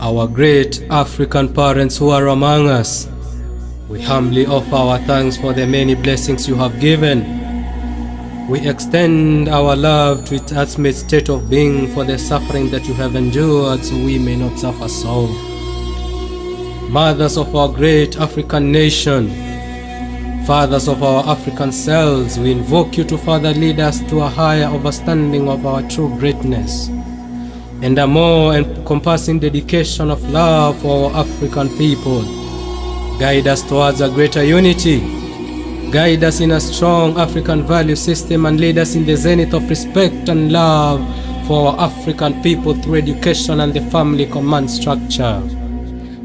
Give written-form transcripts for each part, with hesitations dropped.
our great African parents who are among us, we humbly offer our thanks for the many blessings you have given. We extend our love to its ultimate state of being for the suffering that you have endured so we may not suffer so. Mothers of our great African nation, fathers of our African selves, we invoke you to further lead us to a higher understanding of our true greatness and a more encompassing dedication of love for our African people. Guide us towards a greater unity. Guide us in a strong African value system and lead us in the zenith of respect and love for our African people through education and the family command structure.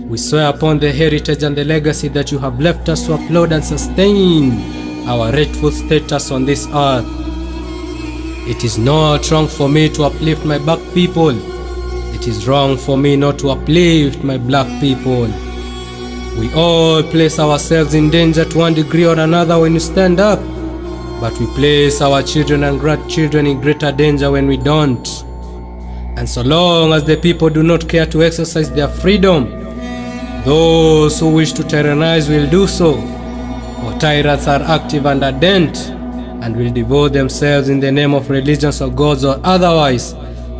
We swear upon the heritage and the legacy that you have left us to uphold and sustain our rightful status on this earth. It is not wrong for me to uplift my black people. It is wrong for me not to uplift my black people. We all place ourselves in danger to one degree or another when we stand up, but we place our children and grandchildren in greater danger when we don't. And so long as the people do not care to exercise their freedom, those who wish to tyrannize will do so, for tyrants are active and ardent and will devote themselves in the name of religions or gods or otherwise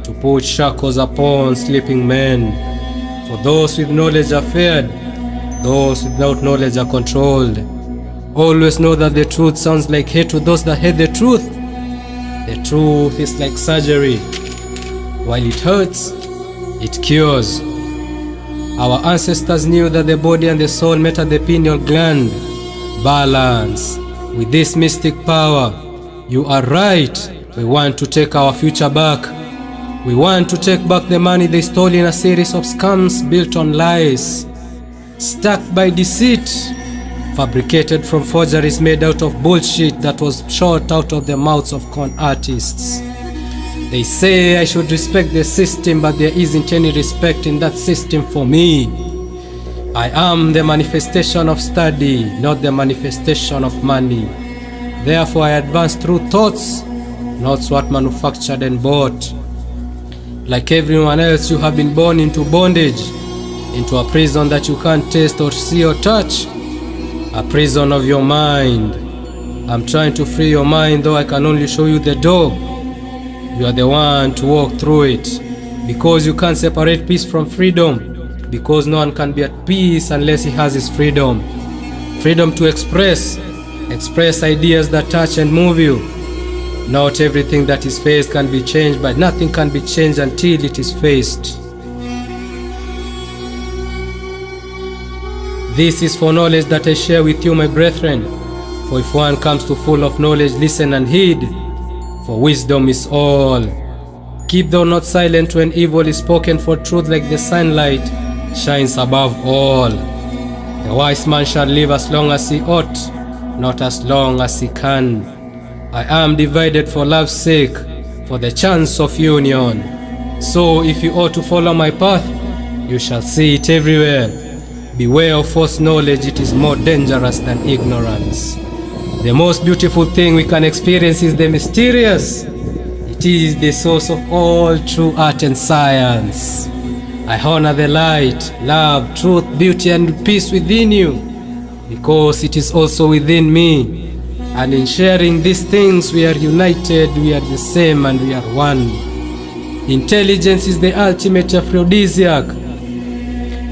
to put shackles upon sleeping men. For those with knowledge are feared, those without knowledge are controlled. Always know that the truth sounds like hate to those that hate the truth. The truth is like surgery. While it hurts, it cures. Our ancestors knew that the body and the soul met at the pineal gland. Balance. With this mystic power, you are right. We want to take our future back. We want to take back the money they stole in a series of scams built on lies, stuck by deceit, fabricated from forgeries made out of bullshit that was shot out of the mouths of con artists. They say I should respect the system, but there isn't any respect in that system for me. I am the manifestation of study, not the manifestation of money. Therefore I advance through thoughts, not what manufactured and bought. Like everyone else, you have been born into bondage, into a prison that you can't taste or see or touch, a prison of your mind. I'm trying to free your mind, though I can only show you the door. You are the one to walk through it, because you can't separate peace from freedom, because no one can be at peace unless he has his freedom. Freedom to express ideas that touch and move you. Not everything that is faced can be changed, but nothing can be changed until it is faced. This is for knowledge that I share with you, my brethren. For if one comes to full of knowledge, listen and heed, for wisdom is all. Keep thou not silent when evil is spoken, for truth like the sunlight shines above all. The wise man shall live as long as he ought, not as long as he can. I am divided for love's sake, for the chance of union. So if you ought to follow my path, you shall see it everywhere. Beware of false knowledge, it is more dangerous than ignorance. The most beautiful thing we can experience is the mysterious. It is the source of all true art and science. I honor the light, love, truth, beauty, and peace within you, because it is also within me. And in sharing these things, we are united, we are the same, and we are one. Intelligence is the ultimate aphrodisiac.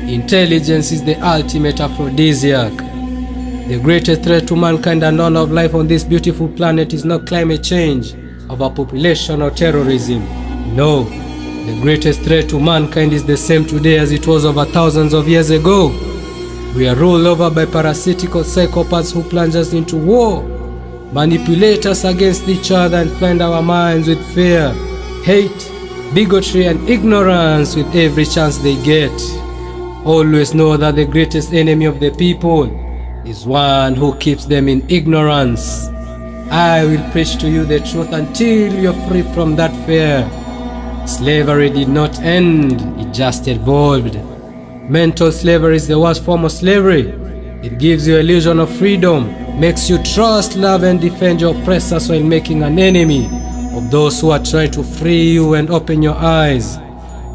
Intelligence is the ultimate aphrodisiac. The greatest threat to mankind and all of life on this beautiful planet is not climate change, overpopulation, or terrorism. No, the greatest threat to mankind is the same today as it was over thousands of years ago. We are ruled over by parasitical psychopaths who plunge us into war, manipulate us against each other, and blind our minds with fear, hate, bigotry, and ignorance with every chance they get. Always know that the greatest enemy of the people is one who keeps them in ignorance. I will preach to you the truth until you're free from that fear. Slavery did not end, it just evolved. Mental slavery is the worst form of slavery. It gives you illusion of freedom, makes you trust, love, and defend your oppressors while making an enemy of those who are trying to free you and open your eyes.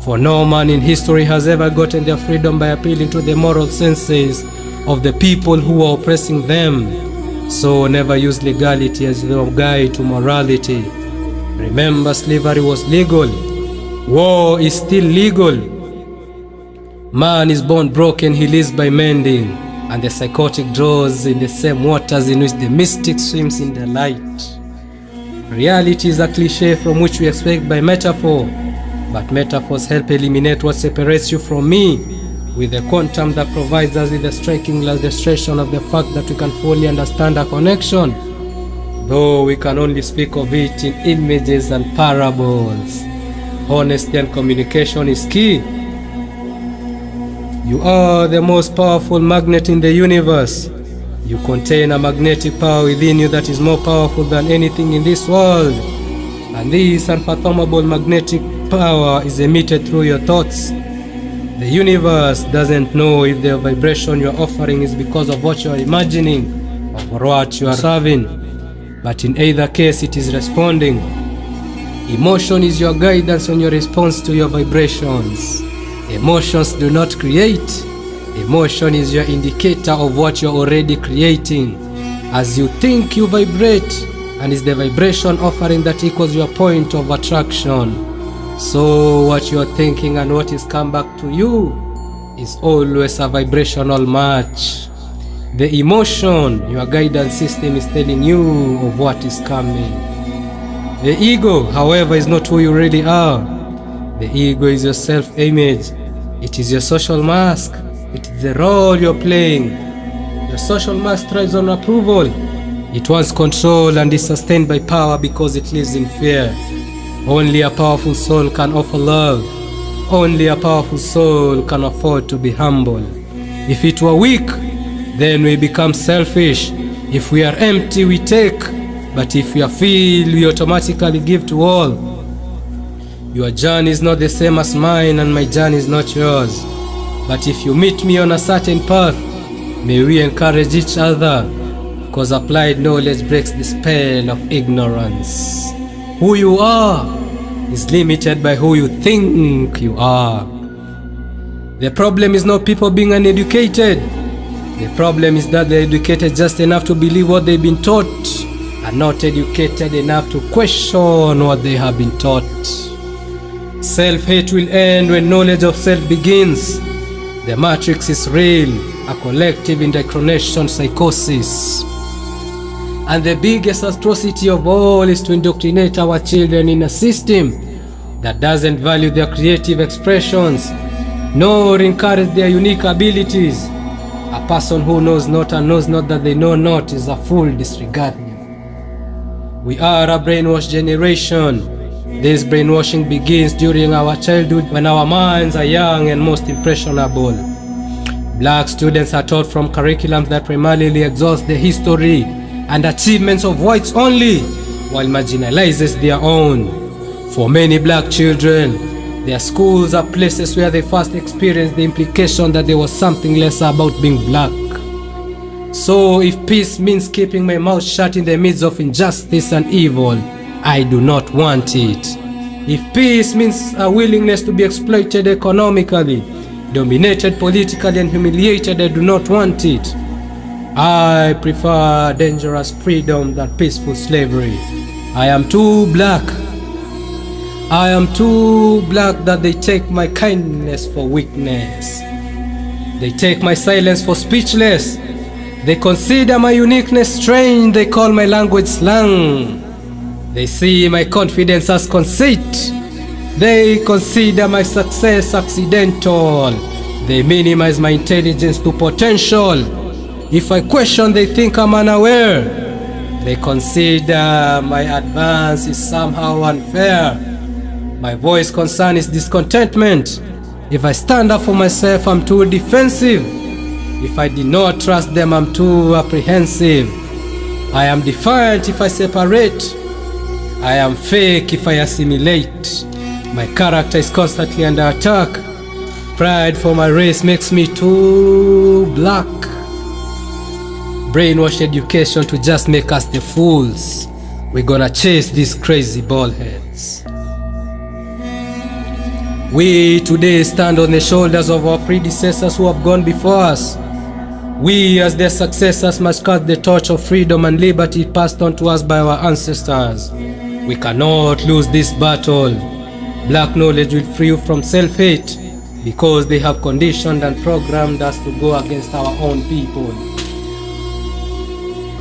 For no man in history has ever gotten their freedom by appealing to the moral senses of the people who are oppressing them. So never use legality as your guide to morality. Remember, slavery was legal. War is still legal. Man is born broken, he lives by mending, and the psychotic draws in the same waters in which the mystic swims in the light. Reality is a cliche from which we expect by metaphor, but metaphors help eliminate what separates you from me, with a quantum that provides us with a striking illustration of the fact that we can fully understand our connection, though we can only speak of it in images and parables. Honesty and communication is key. You are the most powerful magnet in the universe. You contain a magnetic power within you that is more powerful than anything in this world. And this unfathomable magnetic power is emitted through your thoughts. The universe doesn't know if the vibration you are offering is because of what you are imagining or what you are serving, but in either case it is responding. Emotion is your guidance on your response to your vibrations. Emotions do not create. Emotion is your indicator of what you're already creating. As you think, you vibrate, and it's the vibration offering that equals your point of attraction. So what you're thinking and what is come back to you is always a vibrational match. The emotion, your guidance system, is telling you of what is coming. The ego, however, is not who you really are. The ego is your self-image. It is your social mask. It is the role you're playing. Your social mask thrives on approval. It wants control and is sustained by power because it lives in fear. Only a powerful soul can offer love. Only a powerful soul can afford to be humble. If it were weak, then we become selfish. If we are empty, we take. But if we are filled, we automatically give to all. Your journey is not the same as mine, and my journey is not yours. But if you meet me on a certain path, may we encourage each other, because applied knowledge breaks the spell of ignorance. Who you are is limited by who you think you are. The problem is not people being uneducated. The problem is that they're educated just enough to believe what they've been taught, and not educated enough to question what they have been taught. Self-hate will end when knowledge of self begins. The matrix is real, a collective indoctrination psychosis. And the biggest atrocity of all is to indoctrinate our children in a system that doesn't value their creative expressions, nor encourage their unique abilities. A person who knows not and knows not that they know not is a fool disregarding. We are a brainwashed generation. This brainwashing begins during our childhood, when our minds are young and most impressionable. Black students are taught from curriculums that primarily exhaust the history and achievements of whites only, while marginalizes their own. For many black children, their schools are places where they first experience the implication that there was something less about being black. So if peace means keeping my mouth shut in the midst of injustice and evil, I do not want it. If peace means a willingness to be exploited economically, dominated politically, and humiliated, I do not want it. I prefer dangerous freedom than peaceful slavery. I am too black. I am too black that they take my kindness for weakness. They take my silence for speechless. They consider my uniqueness strange. They call my language slang. They see my confidence as conceit. They consider my success accidental. They minimize my intelligence to potential. If I question, they think I'm unaware. They consider my advance is somehow unfair. My voice concern is discontentment. If I stand up for myself, I'm too defensive. If I did not trust them, I'm too apprehensive. I am defiant if I separate. I am fake if I assimilate. My character is constantly under attack. Pride for my race makes me too black. Brainwash education to just make us the fools. We're gonna chase these crazy bald heads. We today stand on the shoulders of our predecessors who have gone before us. We as their successors must cast the torch of freedom and liberty passed on to us by our ancestors. We cannot lose this battle. Black knowledge will free you from self-hate because they have conditioned and programmed us to go against our own people.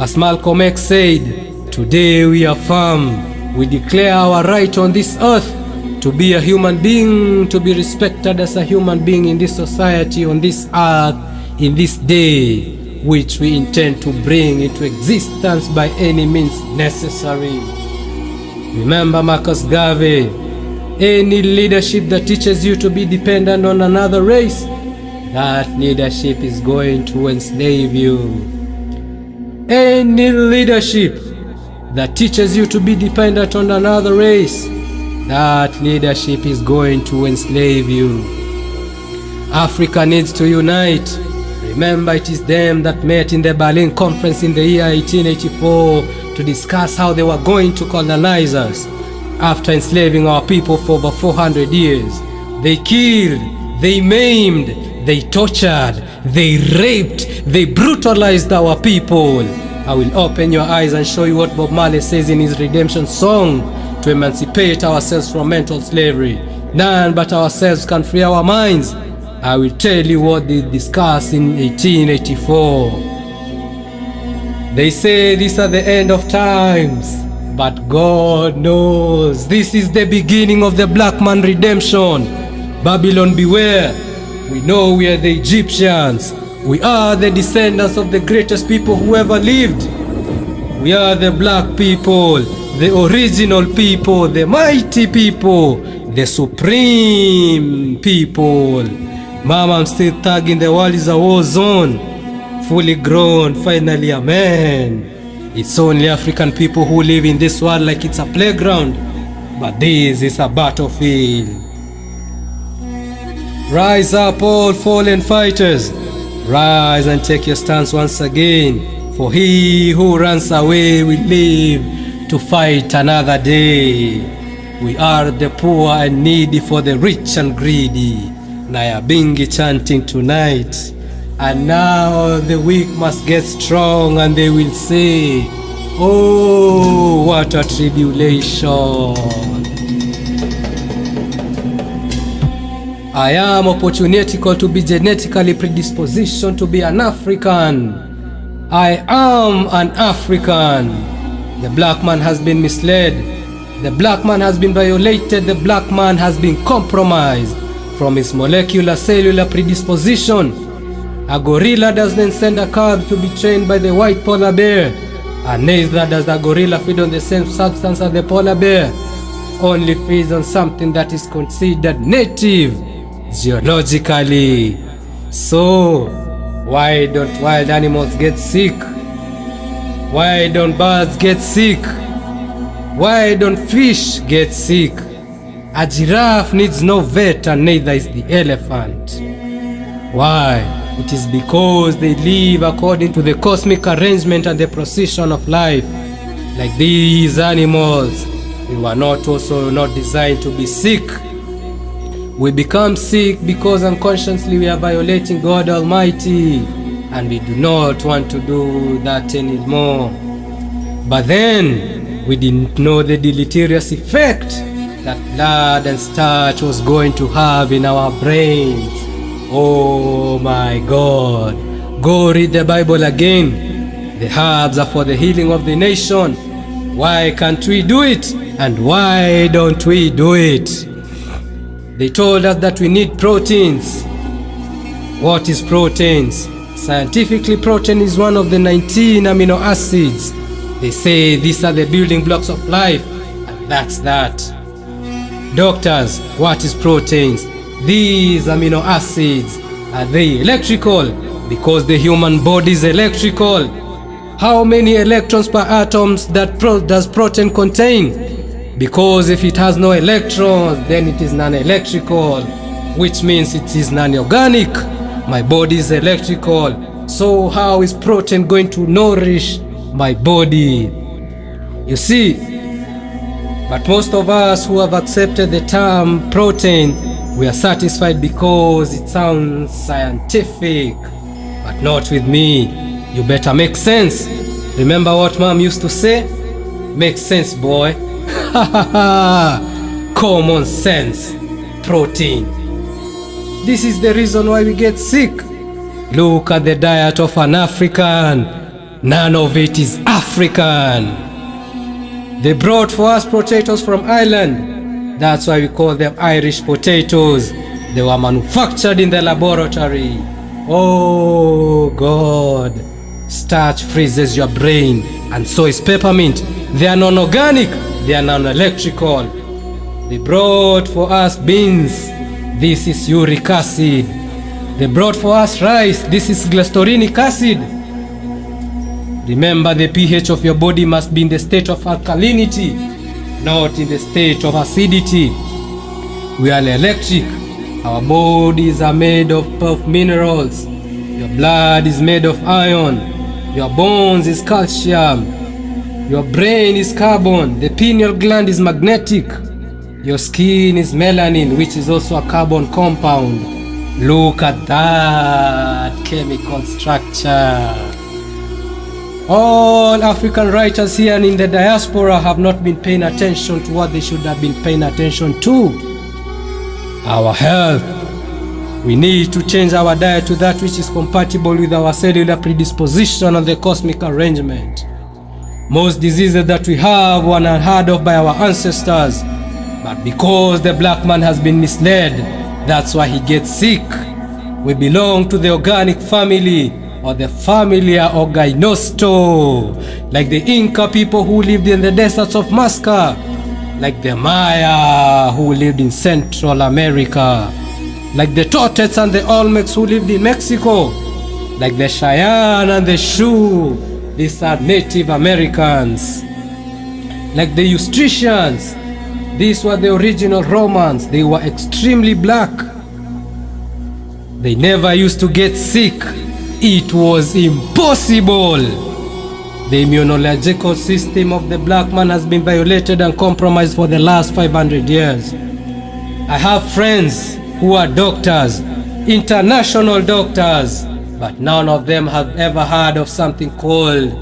As Malcolm X said, today we affirm, we declare our right on this earth to be a human being, to be respected as a human being in this society, on this earth, in this day, which we intend to bring into existence by any means necessary. Remember Marcus Garvey, any leadership that teaches you to be dependent on another race, that leadership is going to enslave you. Any leadership that teaches you to be dependent on another race, that leadership is going to enslave you. Africa needs to unite. Remember, it is them that met in the Berlin Conference in the year 1884 to discuss how they were going to colonize us. After enslaving our people for over 400 years, they killed, they maimed, they tortured, they raped, they brutalized our people. I will open your eyes and show you what Bob Marley says in his redemption song to emancipate ourselves from mental slavery. None but ourselves can free our minds. I will tell you what they discussed in 1884. They say these are the end of times, but God knows this is the beginning of the black man redemption. Babylon beware. We know we are the Egyptians. We are the descendants of the greatest people who ever lived. We are the black people, the original people, the mighty people, the supreme people. Mama, I'm still thugging. The world is a war zone. Fully grown, finally a man. It's only African people who live in this world like it's a playground, but this is a battlefield. Rise up, all fallen fighters. Rise and take your stance once again, for he who runs away will live to fight another day. We are the poor and needy for the rich and greedy. Nyabingi chanting tonight. And now the weak must get strong, and they will say, oh, what a tribulation. I am opportunitical to be genetically predispositioned to be an African. I am an African. The black man has been misled. The black man has been violated. The black man has been compromised from his molecular cellular predisposition. A gorilla doesn't send a cub to be trained by the white polar bear, and neither does the gorilla feed on the same substance as the polar bear. Only feeds on something that is considered native geologically. So, why don't wild animals get sick? Why don't birds get sick? Why don't fish get sick? A giraffe needs no vet, and neither is the elephant. Why? It is because they live according to the cosmic arrangement and the procession of life. Like these animals, we were not designed to be sick. We become sick because unconsciously we are violating God Almighty, and we do not want to do that anymore. But then, we didn't know the deleterious effect that blood and starch was going to have in our brains. Oh my God. Go read the Bible again. The herbs are for the healing of the nation. Why can't we do it? And why don't we do it? They told us that we need proteins. What is proteins? Scientifically, protein is one of the 19 amino acids. They say these are the building blocks of life, and that's that. Doctors, what is proteins? These amino acids, are they electrical? Because the human body is electrical. How many electrons per atom does protein contain? Because if it has no electrons, then it is non-electrical, which means it is non-organic. My body is electrical. So how is protein going to nourish my body? You see, but most of us who have accepted the term protein We are satisfied because it sounds scientific, but not with me. You better make sense. Remember what mom used to say? Make sense, boy. Common sense. Protein. This is the reason why we get sick. Look at the diet of an African. None of it is African. They brought for us potatoes from Ireland. That's why we call them Irish potatoes. They were manufactured in the laboratory. Oh God. Starch freezes your brain, and so is peppermint. They are non-organic. They are non-electrical. They brought for us beans. This is uric acid. They brought for us rice. This is glycerinic acid. Remember, the pH of your body must be in the state of alkalinity, not in the state of acidity. We are electric. Our bodies are made of minerals. Your blood is made of iron. Your bones is calcium. Your brain is carbon. The pineal gland is magnetic. Your skin is melanin, which is also a carbon compound. Look at that chemical structure. All African writers here and in the diaspora have not been paying attention to what they should have been paying attention to. Our health. We need to change our diet to that which is compatible with our cellular predisposition and the cosmic arrangement. Most diseases that we have were unheard of by our ancestors, but because the black man has been misled, that's why he gets sick. We belong to the organic family, or the Familia Orgainosto, like the Inca people who lived in the deserts of Masca, like the Maya who lived in Central America, like the Toltecs and the Olmecs who lived in Mexico, like the Cheyenne and the Sioux. These are Native Americans. Like the Eustricians, these were the original Romans. They were extremely black. They never used to get sick. It was impossible. The immunological system of the black man has been violated and compromised for the last 500 years. I have friends who are doctors, international doctors, but none of them have ever heard of something called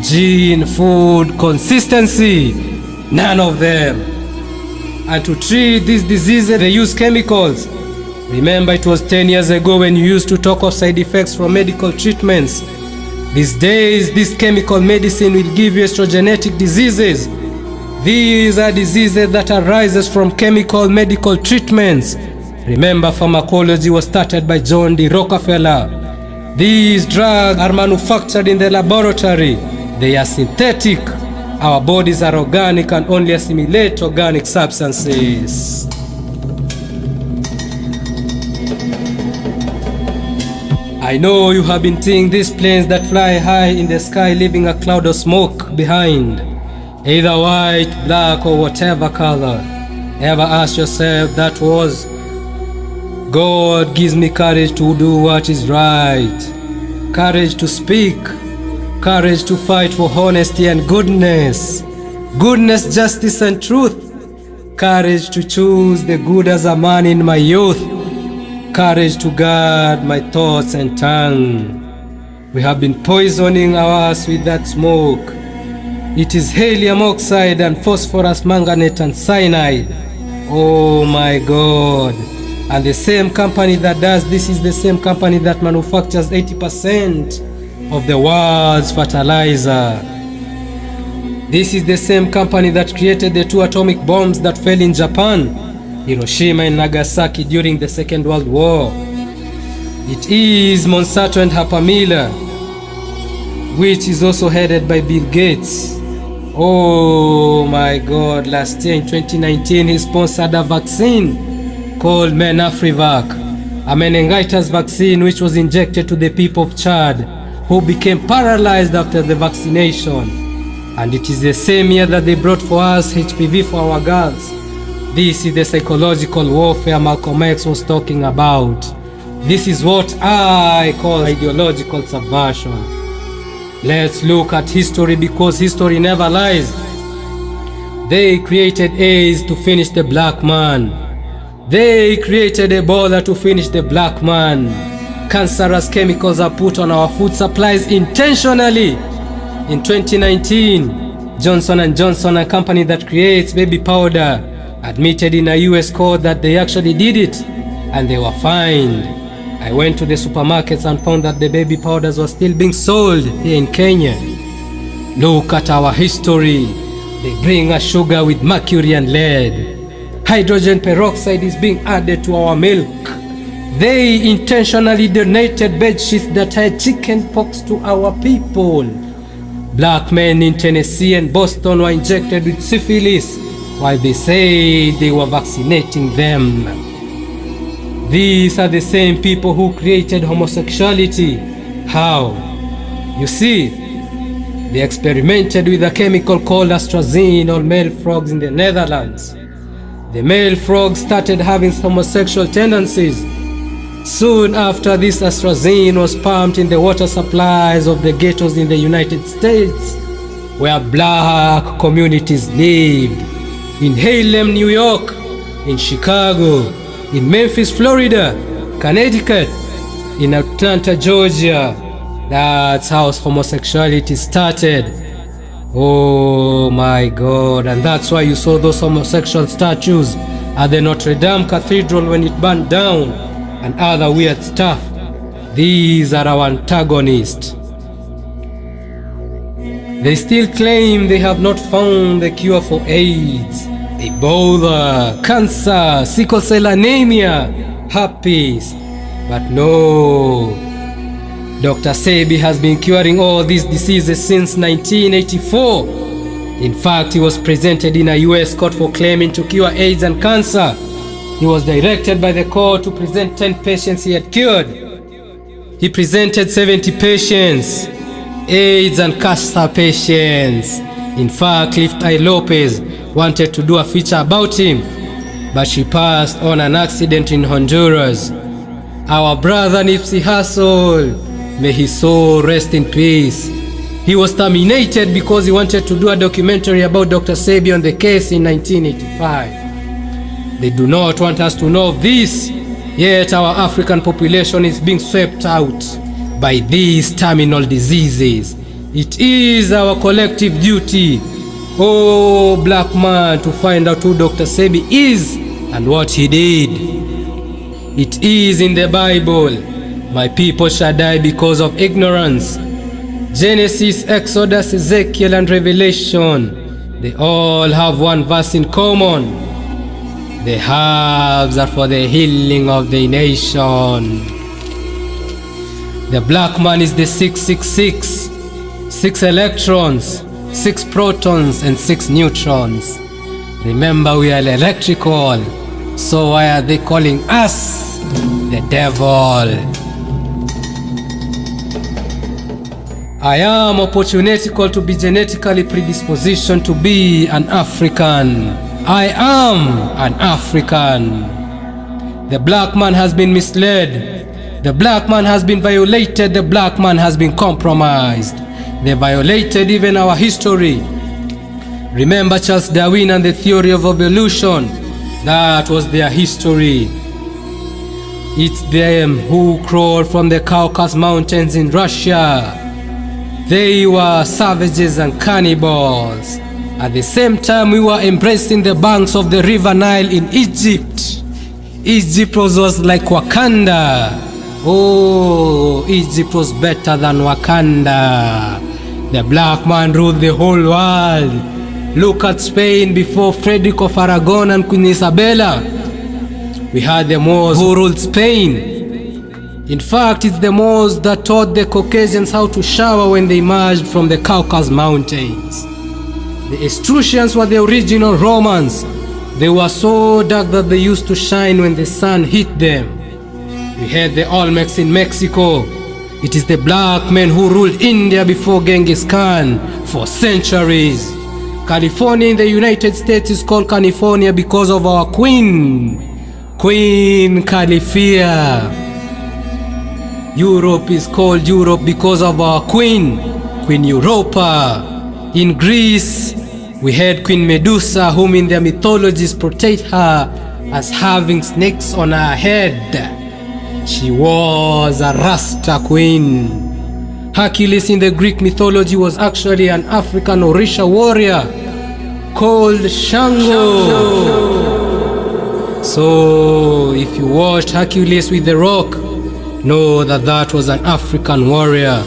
gene food consistency. None of them. And to treat these diseases, they use chemicals. Remember, it was 10 years ago when you used to talk of side effects from medical treatments. These days, this chemical medicine will give you estrogenetic diseases. These are diseases that arise from chemical medical treatments. Remember, pharmacology was started by John D. Rockefeller. These drugs are manufactured in the laboratory. They are synthetic. Our bodies are organic and only assimilate organic substances. I know you have been seeing these planes that fly high in the sky, leaving a cloud of smoke behind, either white, black, or whatever color. Ever ask yourself that was? God gives me courage to do what is right, courage to speak, courage to fight for honesty and goodness, justice and truth, courage to choose the good as a man in my youth, courage to guard my thoughts and tongue. We have been poisoning ours with that smoke. It is helium oxide and phosphorus manganate and cyanide. Oh my God. And the same company that does this is the same company that manufactures 80% of the world's fertilizer. This is the same company that created the 2 atomic bombs that fell in Japan, Hiroshima and Nagasaki during the Second World War. It is Monsanto and Happamila, which is also headed by Bill Gates. Oh my God, last year in 2019 he sponsored a vaccine called Menafrivac, a meningitis vaccine which was injected to the people of Chad, who became paralyzed after the vaccination. And it is the same year that they brought for us HPV for our girls. This is the psychological warfare Malcolm X was talking about. This is what I call ideological subversion. Let's look at history, because history never lies. They created AIDS to finish the black man. They created Ebola to finish the black man. Cancerous chemicals are put on our food supplies intentionally. In 2019, Johnson & Johnson, a company that creates baby powder, admitted in a US court that they actually did it, and they were fined. I went to the supermarkets and found that the baby powders were still being sold here in Kenya. Look at our history. They bring us sugar with mercury and lead. Hydrogen peroxide is being added to our milk. They intentionally donated bedsheets that had chicken pox to our people. Black men in Tennessee and Boston were injected with syphilis while they said they were vaccinating them. These are the same people who created homosexuality. How? You see, they experimented with a chemical called atrazine on male frogs in the Netherlands. The male frogs started having homosexual tendencies. Soon after, this atrazine was pumped in the water supplies of the ghettos in the United States, where black communities lived. In Harlem, New York, in Chicago, in Memphis, Florida, Connecticut, in Atlanta, Georgia. That's how homosexuality started. Oh my God. And that's why you saw those homosexual statues at the Notre Dame Cathedral when it burned down, and other weird stuff. These are our antagonists. They still claim they have not found the cure for AIDS, Ebola, cancer, sickle cell anemia, herpes. But no, Dr. Sebi has been curing all these diseases since 1984. In fact, he was presented in a US court for claiming to cure AIDS and cancer. He was directed by the court to present 10 patients he had cured. He presented 70 patients, AIDS and cancer patients. In fact, Cliff I. Lopez wanted to do a feature about him, but she passed on an accident in Honduras. Our brother Nipsey Hussle, may his soul rest in peace. He was terminated because he wanted to do a documentary about Dr. Sebi on the case in 1985. They do not want us to know of this, yet our African population is being swept out by these terminal diseases. It is our collective duty, oh black man, to find out who Dr. Sebi is and what he did. It is in the Bible, my people shall die because of ignorance. Genesis, Exodus, Ezekiel, and Revelation, they all have one verse in common. The herbs are for the healing of the nation. The black man is the 666, 6 electrons, 6 protons, and 6 neutrons. Remember, we are electrical, so why are they calling us the devil? I am opportunitical to be genetically predispositioned to be an African. I am an African. The black man has been misled. The black man has been violated. The black man has been compromised. They violated even our history. Remember Charles Darwin and the theory of evolution? That was their history. It's them who crawled from the Caucasus Mountains in Russia. They were savages and cannibals. At the same time, we were embracing the banks of the river Nile in Egypt. Egypt was like Wakanda. Oh, Egypt was better than Wakanda. The black man ruled the whole world. Look at Spain before Frederick of Aragon and Queen Isabella. We had the Moors who ruled Spain. In fact, it's the Moors that taught the Caucasians how to shower when they emerged from the Caucasus Mountains. The Etruscans were the original Romans. They were so dark that they used to shine when the sun hit them. We had the Olmecs in Mexico. It is the black men who ruled India before Genghis Khan for centuries. California in the United States is called California because of our queen, Queen Califia. Europe is called Europe because of our queen, Queen Europa. In Greece, we had Queen Medusa, whom in their mythologies protect her as having snakes on her head. She was a Rasta queen. Hercules in the Greek mythology was actually an African Orisha warrior called Shango. So if you watched Hercules with the rock, know that that was an African warrior.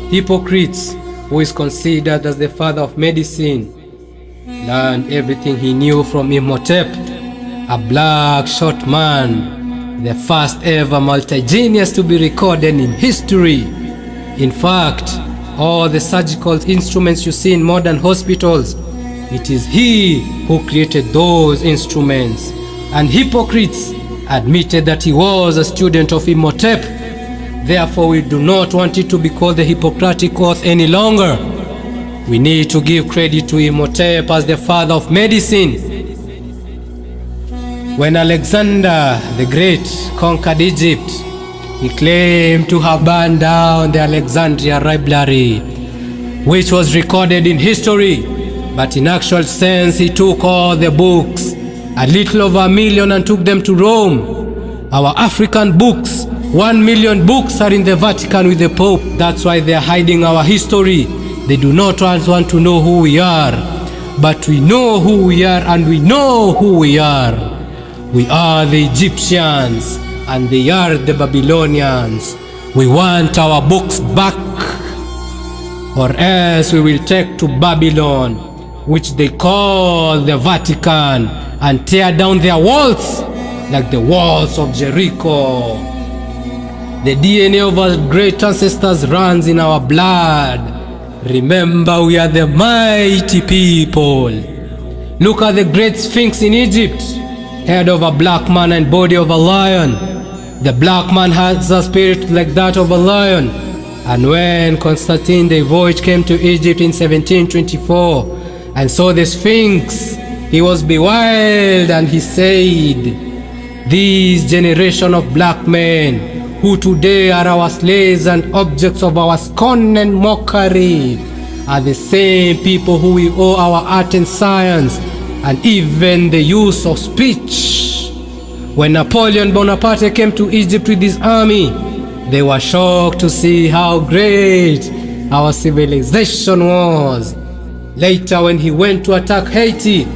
Hippocrates, who is considered as the father of medicine, learned everything he knew from Imhotep, a black short man, the first ever multi-genius to be recorded in history. In fact, all the surgical instruments you see in modern hospitals, it is he who created those instruments. And Hippocrates admitted that he was a student of Imhotep. Therefore, we do not want it to be called the Hippocratic Oath any longer. We need to give credit to Imhotep as the father of medicine. When Alexander the Great conquered Egypt, he claimed to have burned down the Alexandria Library, which was recorded in history, but in actual sense he took all the books, a little over 1 million, and took them to Rome. Our African books, 1 million books, are in the Vatican with the Pope. That's why they are hiding our history. They do not want to know who we are, but we know who we are, and we know who we are. We are the Egyptians, and they are the Babylonians. We want our books back, or else we will take to Babylon, which they call the Vatican, and tear down their walls like the walls of Jericho. The DNA of our great ancestors runs in our blood. Remember, we are the mighty people. Look at the great Sphinx in Egypt, head of a black man and body of a lion. The black man has a spirit like that of a lion. And when Constantine the Voyage came to Egypt in 1724 and saw the Sphinx, he was bewildered, and he said, "This generation of black men, who today are our slaves and objects of our scorn and mockery, are the same people who we owe our art and science, and even the use of speech." When Napoleon Bonaparte came to Egypt with his army, they were shocked to see how great our civilization was. Later, when he went to attack Haiti,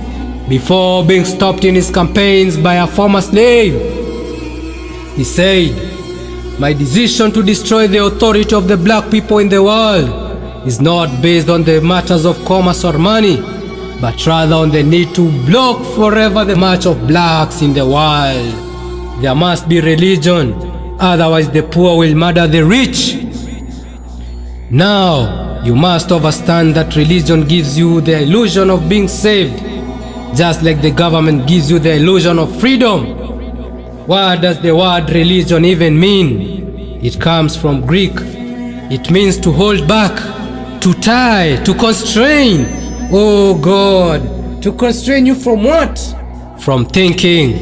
before being stopped in his campaigns by a former slave, he said, "My decision to destroy the authority of the black people in the world is not based on the matters of commerce or money, but rather on the need to block forever the march of blacks in the world. There must be religion, otherwise the poor will murder the rich. Now, you must understand that religion gives you the illusion of being saved, just like the government gives you the illusion of freedom." What does the word religion even mean? It comes from Greek. It means to hold back, to tie, to constrain. Oh God, to constrain you from what? From thinking,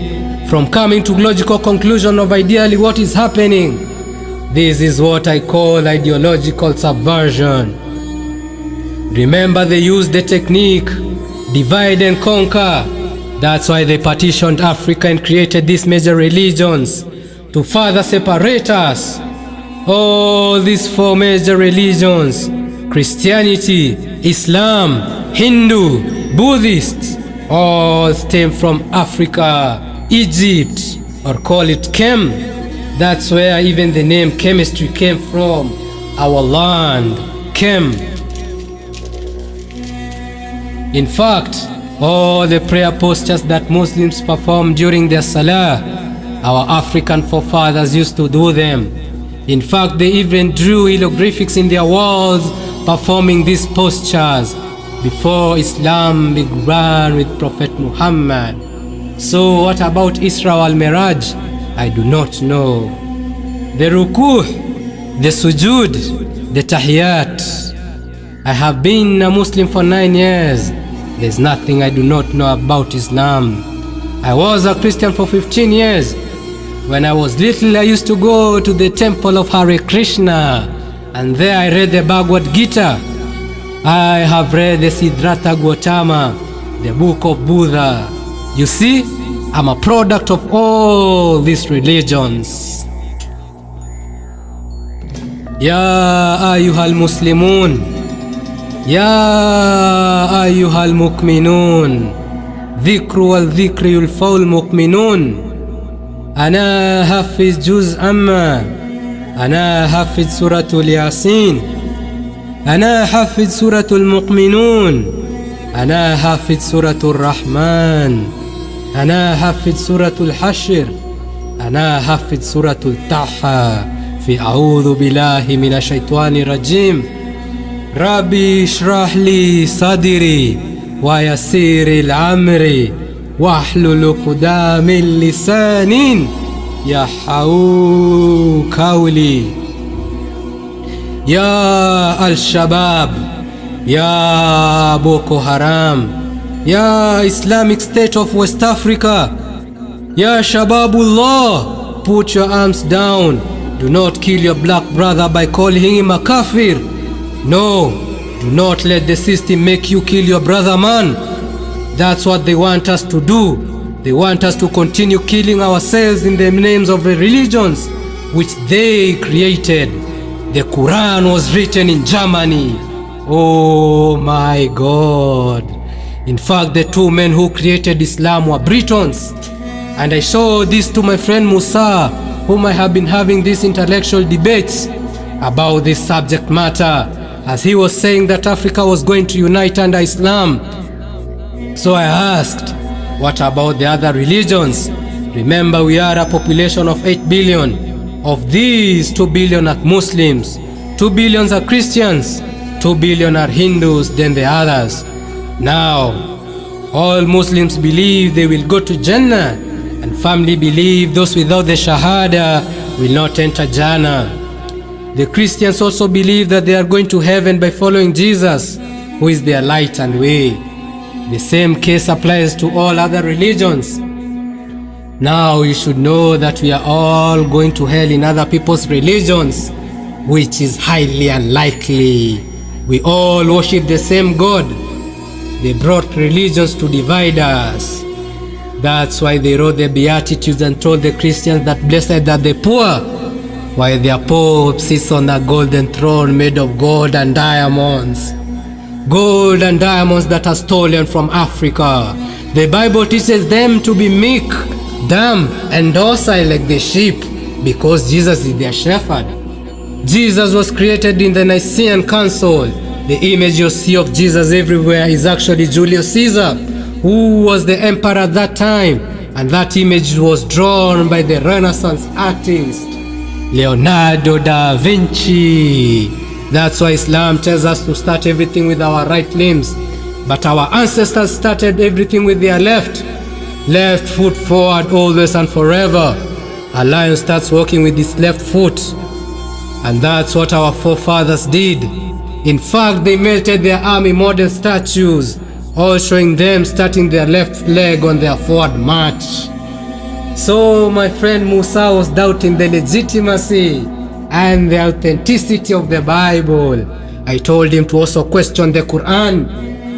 from coming to logical conclusion of ideally what is happening. This is what I call ideological subversion. Remember, they used the technique, divide and conquer. That's why they partitioned Africa and created these major religions to further separate us. All these 4 major religions, Christianity, Islam, Hindu, Buddhist, all stem from Africa, Egypt, or call it Chem. That's where even the name chemistry came from, our land, Chem. In fact, all the prayer postures that Muslims perform during their salah, our African forefathers used to do them. In fact, they even drew hieroglyphics in their walls performing these postures before Islam began with Prophet Muhammad. So what about Isra wal Miraj? I do not know. The rukuh, the sujud, the tahiyat. I have been a Muslim for 9 years. There's nothing I do not know about Islam. I was a Christian for 15 years. When I was little, I used to go to the temple of Hare Krishna, and there I read the Bhagavad Gita. I have read the Siddhartha Gautama, the book of Buddha. You see, I'm a product of all these religions. Ya ayyuhal muslimun, ya ayyuhal mu'minun, dhikru wal dhikri yulfa'ul mu'minun. Ana hafiz juz amma, ana hafiz suratul yasin, ana hafiz suratul mu'minun, ana hafiz suratul rahman, ana hafiz suratul hashr, ana hafiz suratul taha. في أعوذ بالله من الشيطان الرجيم. ربي اشرح لي صدري ويسر الأمر واحلل عقدة من لساني يفقهوا قولي. يا الشباب، يا بوكو حرام، يا Islamic State of West Africa, يا Shababullah, put your arms down. Do not kill your black brother by calling him a kafir. No, do not let the system make you kill your brother, man. That's what they want us to do. They want us to continue killing ourselves in the names of the religions which they created. The Quran was written in Germany. Oh my God. In fact, the two men who created Islam were Britons. And I showed this to my friend Musa, whom I have been having these intellectual debates about this subject matter, as he was saying that Africa was going to unite under Islam. So I asked, what about the other religions? Remember, we are a population of 8 billion. Of these, 2 billion are Muslims, 2 billion are Christians, 2 billion are Hindus, then the others. Now, all Muslims believe they will go to Jannah, and firmly believe those without the Shahada will not enter Jannah. The Christians also believe that they are going to heaven by following Jesus, who is their light and way. The same case applies to all other religions. Now you should know that we are all going to hell in other people's religions, which is highly unlikely. We all worship the same God. They brought religions to divide us. That's why they wrote the Beatitudes and told the Christians that blessed are the poor, while their Pope sits on a golden throne made of gold and diamonds. Gold and diamonds that are stolen from Africa. The Bible teaches them to be meek, dumb, and docile like the sheep, because Jesus is their shepherd. Jesus was created in the Nicene Council. The image you see of Jesus everywhere is actually Julius Caesar, who was the emperor at that time, and that image was drawn by the Renaissance artist Leonardo da Vinci. That's why Islam tells us to start everything with our right limbs, but our ancestors started everything with their left foot forward always and forever. A lion starts walking with his left foot, and that's what our forefathers did. In fact, they melted their army model statues, all showing them starting their left leg on their forward march. So my friend Musa was doubting the legitimacy and the authenticity of the Bible. I told him to also question the Quran,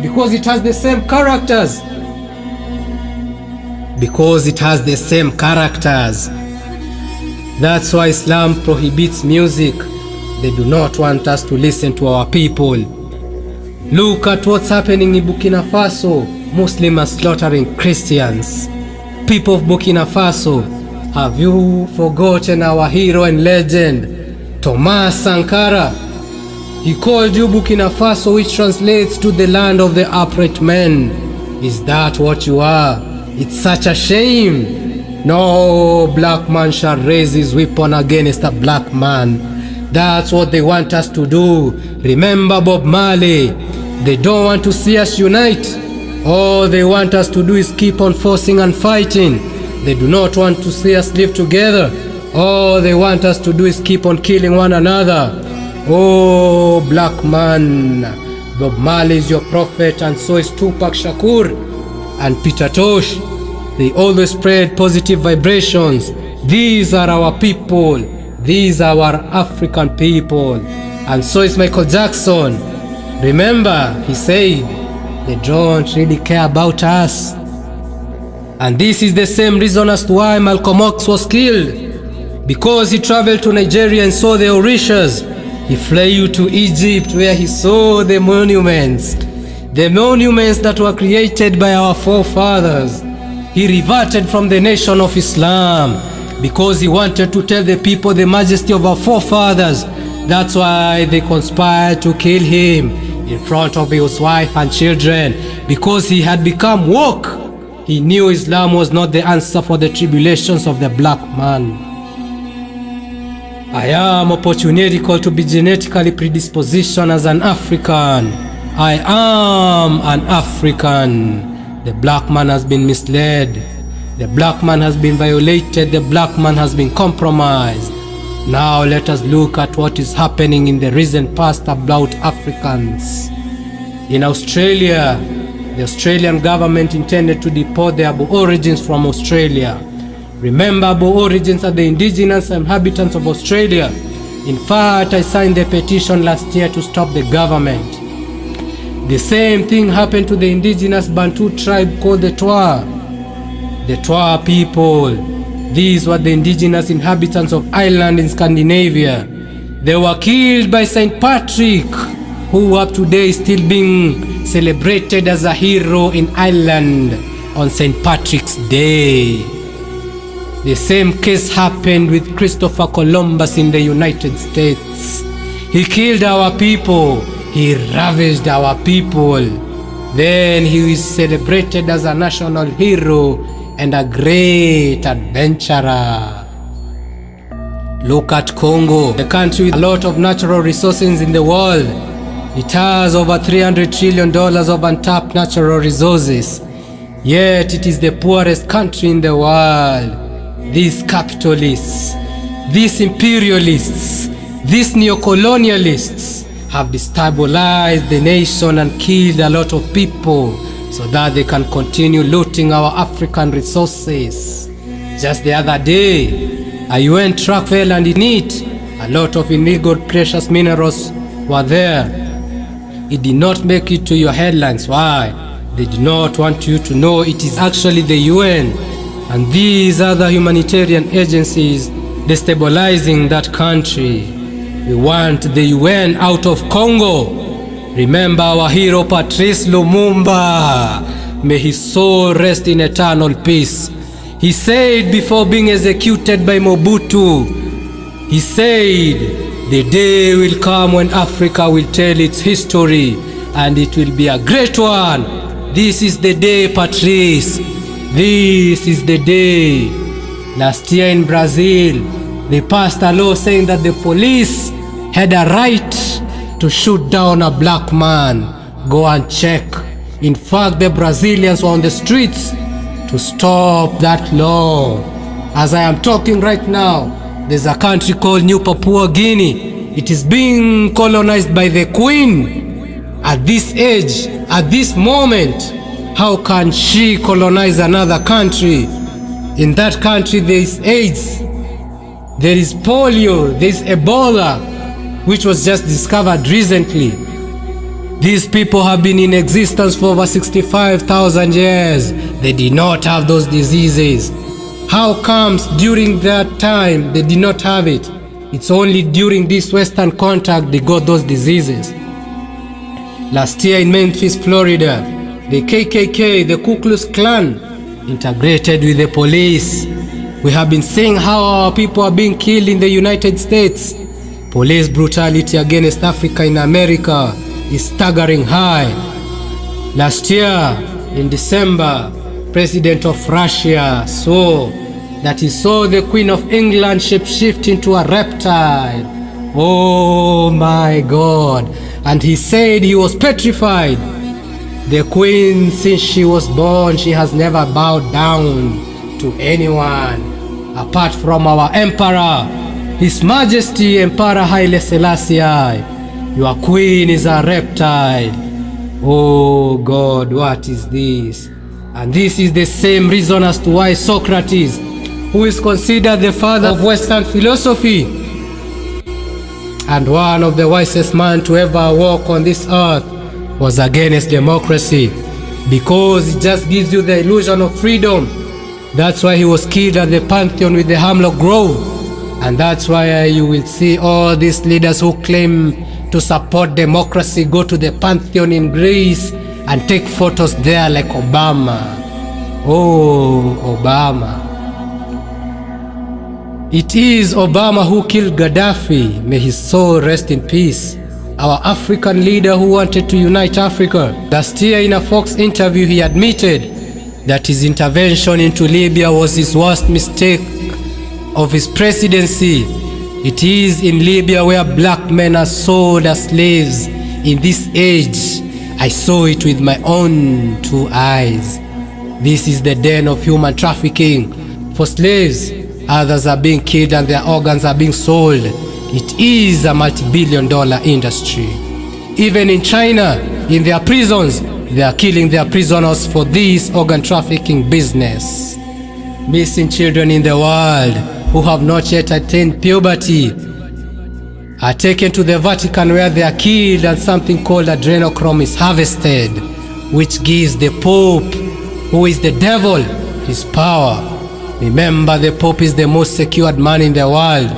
because it has the same characters. That's why Islam prohibits music. They do not want us to listen to our people. Look at what's happening in Burkina Faso. Muslims are slaughtering Christians. People of Burkina Faso, have you forgotten our hero and legend, Thomas Sankara? He called you Burkina Faso, which translates to the land of the upright men. Is that what you are? It's such a shame. No black man shall raise his weapon against a black man. That's what they want us to do. Remember Bob Marley. They don't want to see us unite. All they want us to do is keep on forcing and fighting. They do not want to see us live together. All they want us to do is keep on killing one another. Oh, black man, Bob Marley is your prophet, and so is Tupac Shakur and Peter Tosh. They always spread positive vibrations. These are our people. These are our African people. And so is Michael Jackson. Remember, he said, they don't really care about us. And this is the same reason as to why Malcolm X was killed. Because he traveled to Nigeria and saw the Orishas. He flew to Egypt where he saw the monuments. The monuments that were created by our forefathers. He reverted from the nation of Islam because he wanted to tell the people the majesty of our forefathers. That's why they conspired to kill him in front of his wife and children, because he had become woke. He knew Islam was not the answer for the tribulations of the black man. I am opportunical to be genetically predisposed as an African. I am an African. The black man has been misled. The black man has been violated. The black man has been compromised. Now let us look at what is happening in the recent past about Africans. In Australia, the Australian government intended to deport the Aborigines from Australia. Remember, Aborigines are the indigenous inhabitants of Australia. In fact, I signed the petition last year to stop the government. The same thing happened to the indigenous Bantu tribe called the Twa. The Twa people, these were the indigenous inhabitants of Ireland in Scandinavia. They were killed by St. Patrick, who up today is still being celebrated as a hero in Ireland on St. Patrick's Day. The same case happened with Christopher Columbus in the United States. He killed our people. He ravaged our people. Then he is celebrated as a national hero and a great adventurer. Look at Congo, the country with a lot of natural resources in the world. It has over $300 trillion of untapped natural resources. Yet it is the poorest country in the world. These capitalists, these imperialists, these neocolonialists have destabilized the nation and killed a lot of people so that they can continue looting our African resources. Just the other day, a UN truck fell, and in it, a lot of illegal precious minerals were there. It did not make it to your headlines. Why? They do not want you to know it is actually the UN and these other humanitarian agencies destabilizing that country. We want the UN out of Congo. Remember our hero Patrice Lumumba. May his soul rest in eternal peace. He said before being executed by Mobutu, he said, the day will come when Africa will tell its history, and it will be a great one. This is the day, Patrice. This is the day. Last year in Brazil, they passed a law saying that the police had a right to shoot down a black man. Go and check. In fact, the Brazilians were on the streets to stop that law. As I am talking right now, there's a country called New Papua Guinea. It is being colonized by the Queen. At this age, at this moment, how can she colonize another country? In that country there is AIDS, there is polio, there is Ebola, which was just discovered recently. These people have been in existence for over 65,000 years. They did not have those diseases. How comes during that time they did not have it? It's only during this Western contact they got those diseases. Last year in Memphis, Florida, the KKK, the Ku Klux Klan, integrated with the police. We have been seeing how our people are being killed in the United States. Police brutality against Africa in America is staggering high. Last year in December, President of Russia saw that he saw the Queen of England shapeshift into a reptile. Oh my God. And he said he was petrified. The Queen, since she was born, she has never bowed down to anyone apart from our Emperor, His Majesty Emperor Haile Selassie. Your Queen is a reptile. Oh God, what is this? And this is the same reason as to why Socrates, who is considered the father of Western philosophy and one of the wisest men to ever walk on this earth, was against democracy, because it just gives you the illusion of freedom. That's why he was killed at the Pantheon with the Hemlock Grove. And that's why you will see all these leaders who claim to support democracy go to the Pantheon in Greece and take photos there like Obama. Oh, Obama. It is Obama who killed Gaddafi. May his soul rest in peace. Our African leader who wanted to unite Africa. Last year in a Fox interview, he admitted that his intervention into Libya was his worst mistake of his presidency. It is in Libya where black men are sold as slaves in this age. I saw it with my own two eyes. This is the den of human trafficking for slaves. Others are being killed and their organs are being sold. It is a multi-billion-dollar industry. Even in China, in their prisons, they are killing their prisoners for this organ trafficking business. Missing children in the world who have not yet attained puberty are taken to the Vatican where they are killed and something called adrenochrome is harvested, which gives the Pope, who is the devil, his power. Remember, the Pope is the most secured man in the world,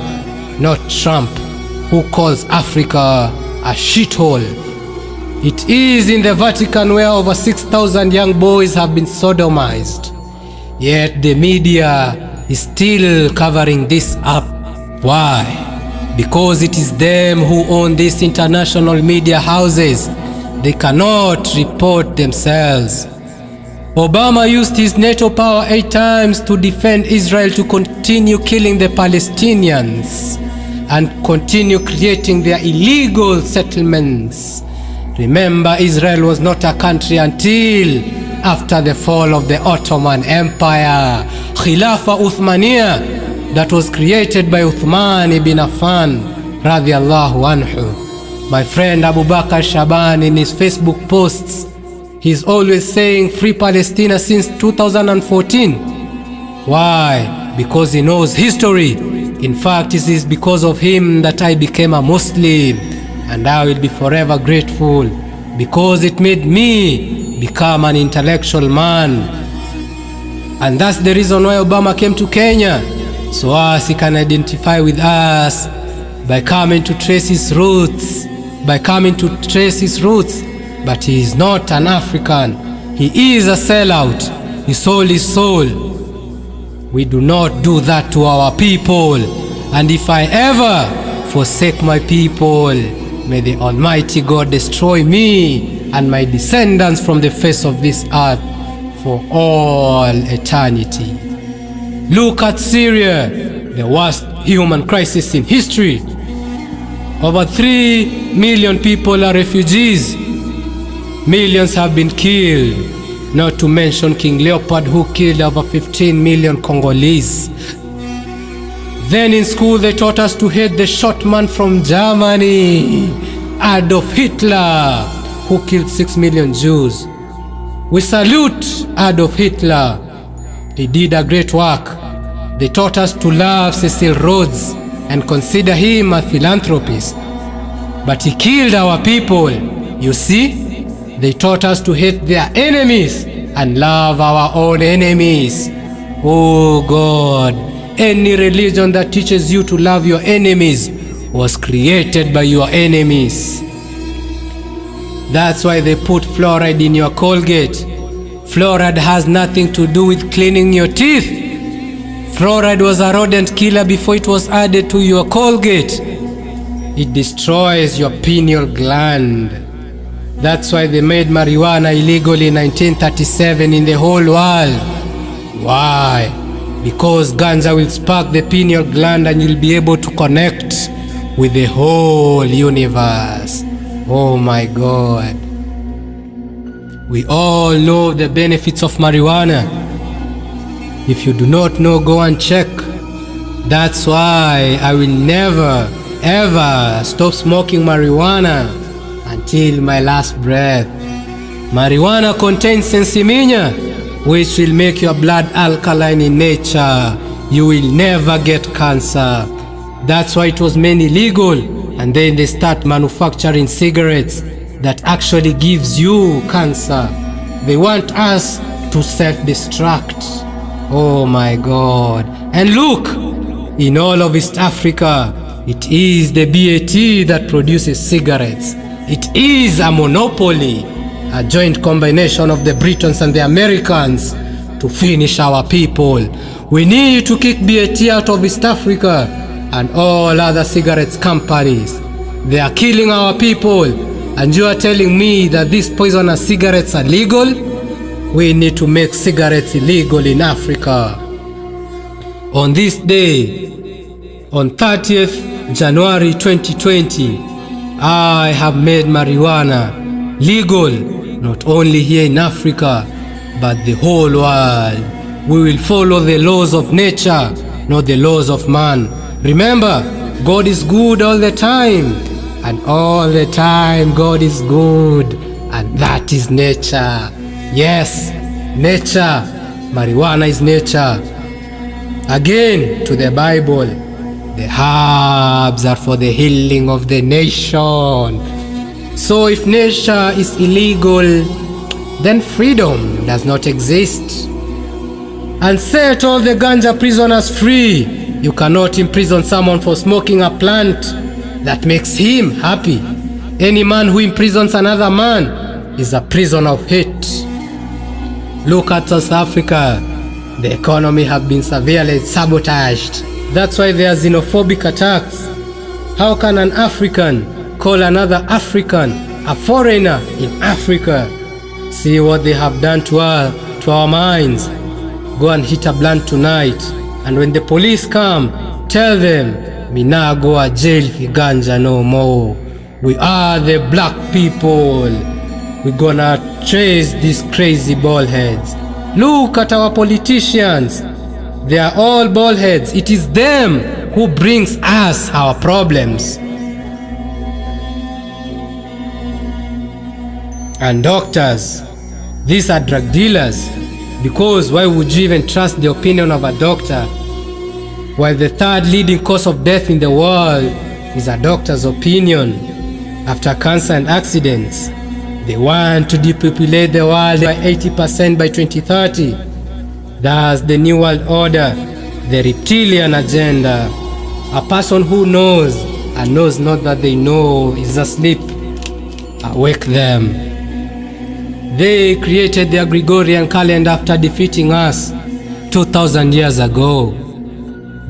not Trump, who calls Africa a shithole. It is in the Vatican where over 6,000 young boys have been sodomized. Yet the media is still covering this up. Why? Because it is them who own these international media houses. They cannot report themselves. Obama used his NATO power 8 times to defend Israel to continue killing the Palestinians and continue creating their illegal settlements. Remember, Israel was not a country until after the fall of the Ottoman Empire, Khilafa Uthmaniya, that was created by Uthman ibn Affan radiyallahu anhu. My friend Abu Bakr Shaban, in his Facebook posts, he's always saying free Palestine since 2014. Why? Because he knows history. In fact, it is because of him that I became a Muslim, and I will be forever grateful because it made me become an intellectual man. And that's the reason why Obama came to Kenya, so as he can identify with us by coming to trace his roots, But he is not an African. He is a sellout. He sold his soul. We do not do that to our people. And if I ever forsake my people, may the Almighty God destroy me and my descendants from the face of this earth for all eternity. Look at Syria, the worst human crisis in history. Over 3 million people are refugees. Millions have been killed, not to mention King Leopold, who killed over 15 million Congolese. Then in school they taught us to hate the short man from Germany, Adolf Hitler, who killed 6 million Jews. We salute Adolf Hitler. He did a great work. They taught us to love Cecil Rhodes and consider him a philanthropist. But he killed our people. You see? They taught us to hate their enemies and love our own enemies. Oh God, any religion that teaches you to love your enemies was created by your enemies. That's why they put fluoride in your Colgate. Fluoride has nothing to do with cleaning your teeth. Fluoride was a rodent killer before it was added to your Colgate. It destroys your pineal gland. That's why they made marijuana illegal in 1937 in the whole world. Why? Because ganja will spark the pineal gland and you'll be able to connect with the whole universe. Oh my God. We all know the benefits of marijuana. If you do not know, go and check. That's why I will never ever stop smoking marijuana until my last breath. Marijuana contains sensiminia, which will make your blood alkaline in nature. You will never get cancer. That's why it was made illegal, and then they start manufacturing cigarettes that actually gives you cancer. They want us to self-destruct. Oh my God. And look, in all of East Africa, it is the BAT that produces cigarettes. It is a monopoly, a joint combination of the Britons and the Americans to finish our people. We need to kick BAT out of East Africa and all other cigarettes companies. They are killing our people, and you are telling me that these poisonous cigarettes are legal? We need to make cigarettes illegal in Africa. On this day, on 30th January 2020, I have made marijuana legal, not only here in Africa, but the whole world. We will follow the laws of nature, not the laws of man. Remember, God is good all the time, and all the time God is good, and that is nature. Yes, nature. Marijuana is nature. Again, to the Bible, the herbs are for the healing of the nation. So if nature is illegal, then freedom does not exist. And set all the ganja prisoners free. You cannot imprison someone for smoking a plant that makes him happy. Any man who imprisons another man is a prisoner of hate. Look at South Africa. The economy have been severely sabotaged. That's why there are xenophobic attacks. How can an African call another African a foreigner in Africa? See what they have done to our minds. Go and hit a blunt tonight, and when the police come, tell them, "Me nah go a jail for ganja no more. We are the black people. We're gonna chase these crazy bald heads." Look at our politicians. They are all bald heads. It is them who brings us our problems. And doctors, these are drug dealers. Because why would you even trust the opinion of a doctor, while the third leading cause of death in the world is a doctor's opinion? After cancer and accidents, they want to depopulate the world by 80% by 2030. That's the New World Order, the reptilian agenda. A person who knows and knows not that they know is asleep. Awake them. They created the Gregorian calendar after defeating us 2,000 years ago.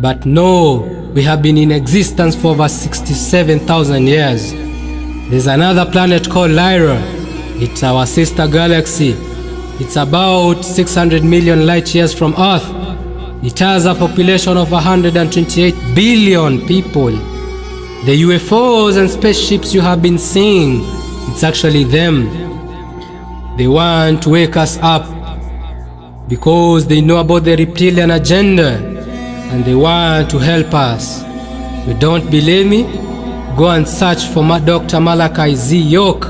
But no, we have been in existence for over 67,000 years. There's another planet called Lyra. It's our sister galaxy. It's about 600 million light years from Earth. It has a population of 128 billion people. The UFOs and spaceships you have been seeing, it's actually them. They want to wake us up because they know about the reptilian agenda and they want to help us. You don't believe me? Go and search for Dr. Malachi Z. York.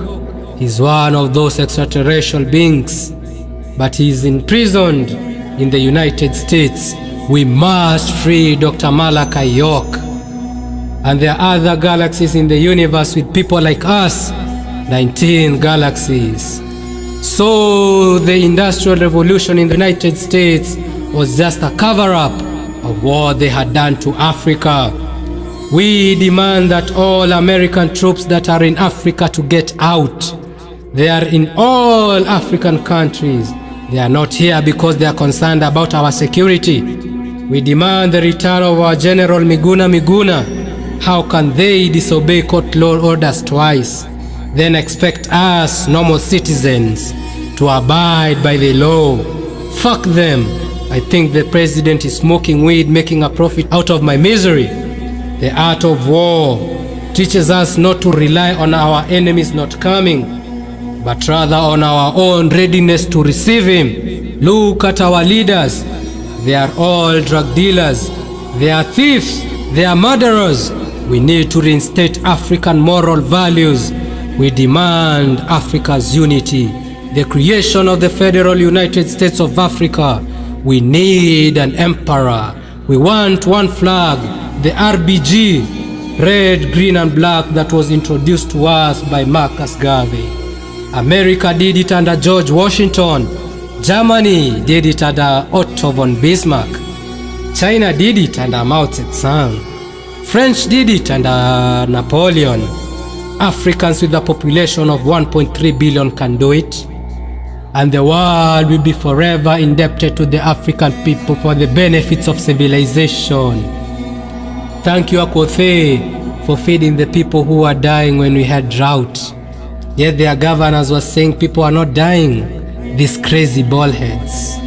He's one of those extraterrestrial beings, but he's imprisoned in the United States. We must free Dr. Malachi York. And there are other galaxies in the universe with people like us, 19 galaxies. So the Industrial Revolution in the United States was just a cover-up of what they had done to Africa. We demand that all American troops that are in Africa to get out. They are in all African countries. They are not here because they are concerned about our security. We demand the return of our General Miguna. How can they disobey court law orders twice, then expect us, normal citizens, to abide by the law? Fuck them. I think the president is smoking weed, making a profit out of my misery. The art of war teaches us not to rely on our enemies not coming, but rather on our own readiness to receive him. Look at our leaders. They are all drug dealers. They are thieves. They are murderers. We need to reinstate African moral values. We demand Africa's unity, the creation of the Federal United States of Africa. We need an emperor. We want one flag, the RBG, red, green and black, that was introduced to us by Marcus Garvey. America did it under George Washington. Germany did it under Otto von Bismarck. China did it under Mao Zedong. French did it under Napoleon. Africans with a population of 1.3 billion can do it. And the world will be forever indebted to the African people for the benefits of civilization. Thank you, Akothe, for feeding the people who are dying when we had drought. Yet their governors were saying people are not dying. These crazy ballheads.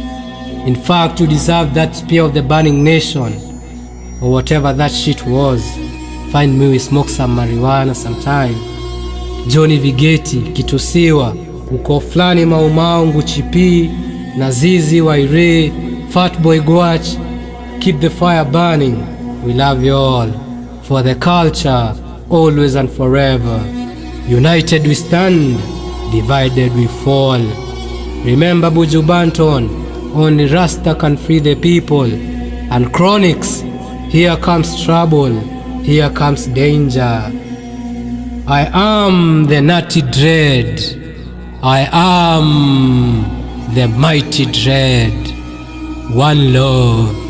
In fact, you deserve that spear of the burning nation, or whatever that shit was. Find me, we smoke some marijuana sometime. Johnny Vigeti, Kitusiwa, uko flani Maumau, Nguchipi, Nazizi, Waire, Fatboy Gwach. Keep the fire burning. We love you all. For the culture, always and forever. United we stand, divided we fall. Remember Buju Banton, only Rasta can free the people. And Chronics, here comes trouble, here comes danger. I am the Natty Dread. I am the Mighty Dread. One love.